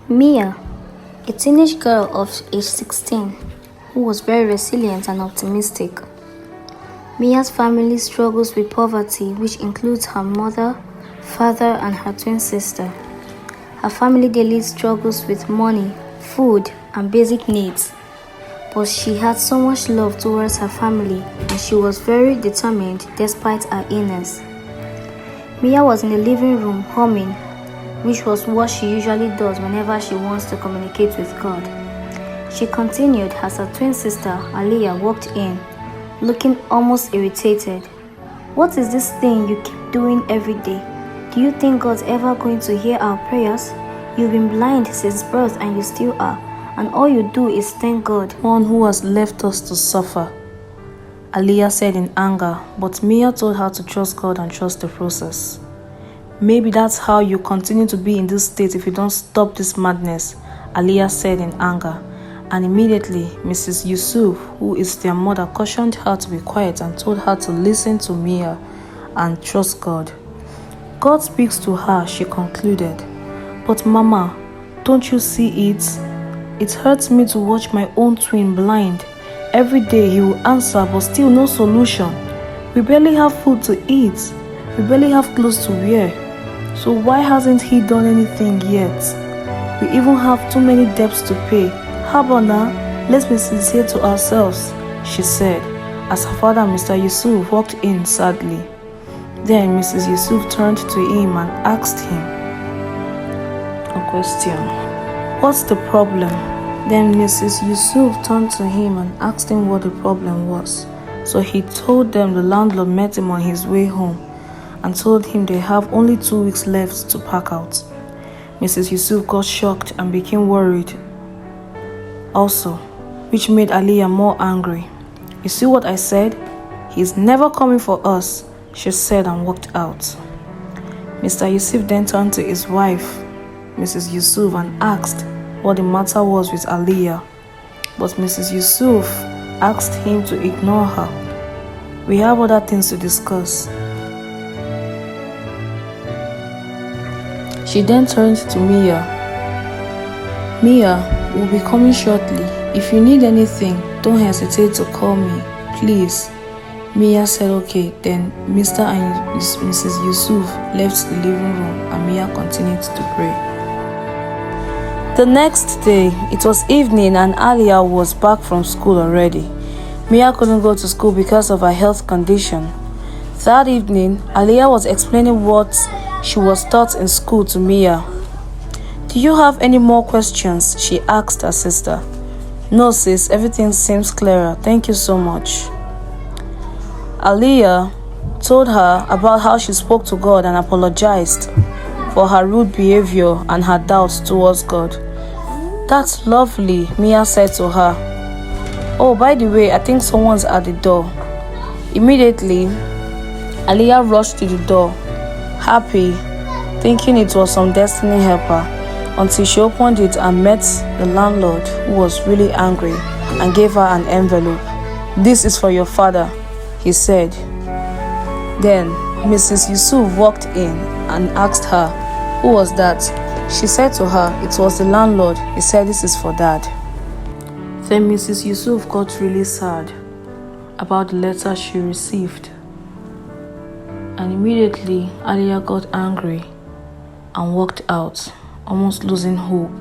Mia, a teenage girl of age 16 who was very resilient and optimistic. Mia's family struggles with poverty, which includes her mother, father, and her twin sister. Her family daily struggles with money, food, and basic needs. But she had so much love towards her family and she was very determined despite her illness. Mia was in the living room humming, which was what she usually does whenever she wants to communicate with God. She continued as her twin sister, Aliyah, walked in, looking almost irritated. "What is this thing you keep doing every day? Do you think God's ever going to hear our prayers? You've been blind since birth and you still are, and all you do is thank God." "One who has left us to suffer," Aliyah said in anger, but Mia told her to trust God and trust the process. "Maybe that's how you continue to be in this state if you don't stop this madness," Aliyah said in anger. And immediately, Mrs. Yusuf, who is their mother, cautioned her to be quiet and told her to listen to Mia and trust God. "God speaks to her," she concluded. "But Mama, don't you see it? It hurts me to watch my own twin blind. Every day he will answer, but still no solution. We barely have food to eat. We barely have clothes to wear. So why hasn't he done anything yet? We even have too many debts to pay. How about now? Let's be sincere to ourselves," she said, as her father, Mr. Yusuf, walked in sadly. Then Mrs. Yusuf turned to him and asked him a question. "What's the problem?" Then Mrs. Yusuf turned to him and asked him what the problem was. So he told them the landlord met him on his way home and told him they have only 2 weeks left to pack out. Mrs. Yusuf got shocked and became worried also, which made Aliyah more angry. "You see what I said? He's never coming for us," she said and walked out. Mr. Yusuf then turned to his wife, Mrs. Yusuf, and asked what the matter was with Aliyah. But Mrs. Yusuf asked him to ignore her. "We have other things to discuss." She then turned to Mia. "Mia, we'll be coming shortly. If you need anything, don't hesitate to call me, please." Mia said okay. Then Mr. and Mrs. Yusuf left the living room and Mia continued to pray. The next day, it was evening and Aliyah was back from school already. Mia couldn't go to school because of her health condition. That evening, Aliyah was explaining what she was taught in school to Mia. "Do you have any more questions?" she asked her sister. "No sis, everything seems clearer. Thank you so much." Aliyah told her about how she spoke to God and apologized for her rude behavior and her doubts towards God. "That's lovely," Mia said to her. "Oh, by the way, I think someone's at the door." Immediately, Aliyah rushed to the door, happy, thinking it was some destiny helper, until she opened it and met the landlord, who was really angry and gave her an envelope. "This is for your father," he said. Then Mrs. Yusuf walked in and asked her, "Who was that?" She said to her, "It was the landlord. He said this is for Dad." Then Mrs. Yusuf got really sad about the letter she received. And immediately Aliyah got angry and walked out, almost losing hope.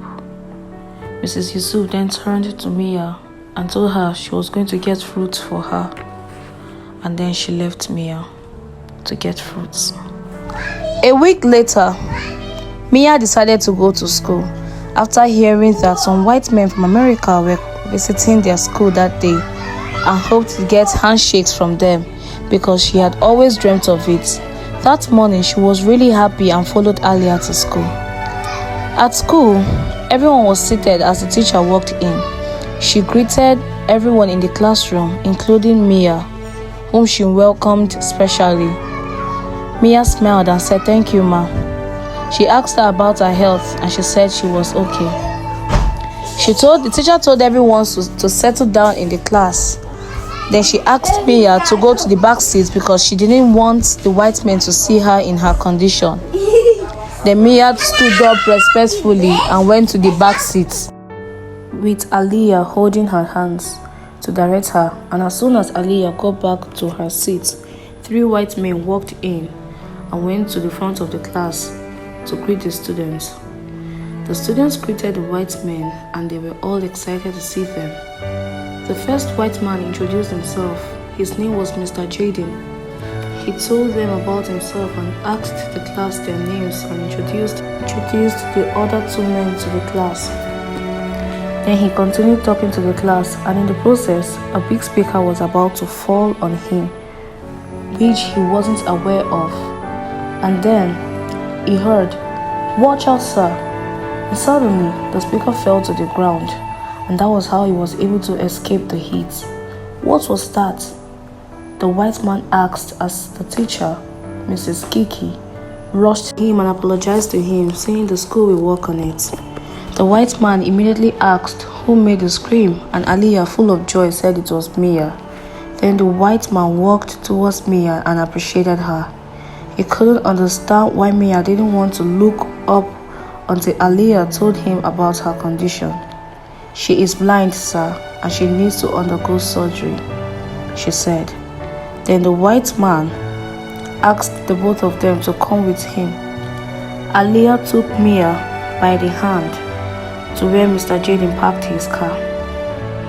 Mrs. Yusuf then turned to Mia and told her she was going to get fruits for her. And then she left Mia to get fruits. A week later, Mia decided to go to school after hearing that some white men from America were visiting their school that day and hoped to get handshakes from them because she had always dreamt of it. That morning, she was really happy and followed Aliyah to school. At school, everyone was seated as the teacher walked in. She greeted everyone in the classroom, including Mia, whom she welcomed specially. Mia smiled and said, "Thank you, ma." She asked her about her health and she said she was okay. The teacher told everyone to settle down in the class. Then she asked Mia to go to the back seat because she didn't want the white men to see her in her condition. Then Mia stood up respectfully and went to the back seat, with Aliyah holding her hands to direct her. And as soon as Aliyah got back to her seat, 3 white men walked in and went to the front of the class to greet the students. The students greeted the white men and they were all excited to see them. The first white man introduced himself. His name was Mr. Jaden. He told them about himself and asked the class their names and introduced the other 2 men to the class. Then he continued talking to the class, and in the process, a big speaker was about to fall on him, which he wasn't aware of. And then he heard, "Watch out, sir." And suddenly, the speaker fell to the ground, and that was how he was able to escape the hit. What was that? The white man asked as the teacher, Mrs. Kiki, rushed him and apologized to him, saying the school will work on it. The white man immediately asked who made the scream, and Aliyah, full of joy, said it was Mia. Then the white man walked towards Mia and appreciated her. He couldn't understand why Mia didn't want to look up until Aliyah told him about her condition. "She is blind, sir, and she needs to undergo surgery," she said. Then the white man asked the both of them to come with him. Aliyah took Mia by the hand to where Mr. Jaden parked his car.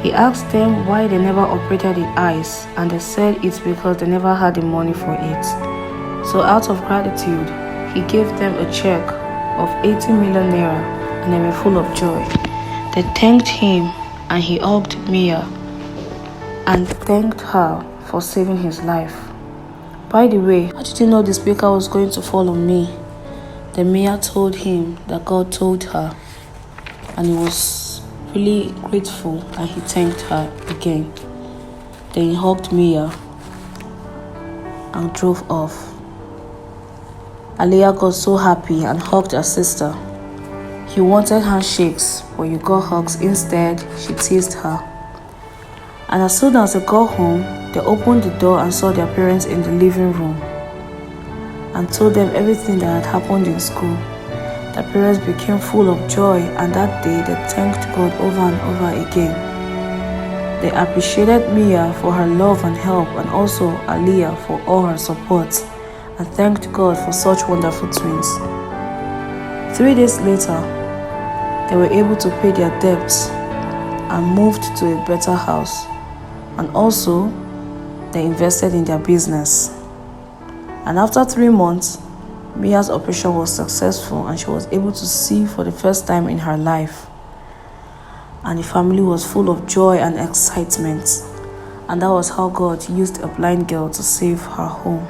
He asked them why they never operated the eyes, and they said it's because they never had the money for it. So out of gratitude, he gave them a check of 80 million naira, and they were full of joy. They thanked him, and he hugged Mia and thanked her for saving his life. "By the way, how did you know the speaker was going to fall on me?" Then Mia told him that God told her, and he was really grateful, and he thanked her again. Then he hugged Mia and drove off. Aliyah got so happy and hugged her sister. He wanted handshakes, but he got hugs instead. She teased her. And as soon as they got home, they opened the door and saw their parents in the living room and told them everything that had happened in school. Their parents became full of joy, and that day they thanked God over and over again. They appreciated Mia for her love and help, and also Aliyah for all her support, and thanked God for such wonderful twins. 3 days later, they were able to pay their debts and moved to a better house. And also, they invested in their business. And after 3 months, Mia's operation was successful and she was able to see for the first time in her life. And the family was full of joy and excitement. And that was how God used a blind girl to save her home.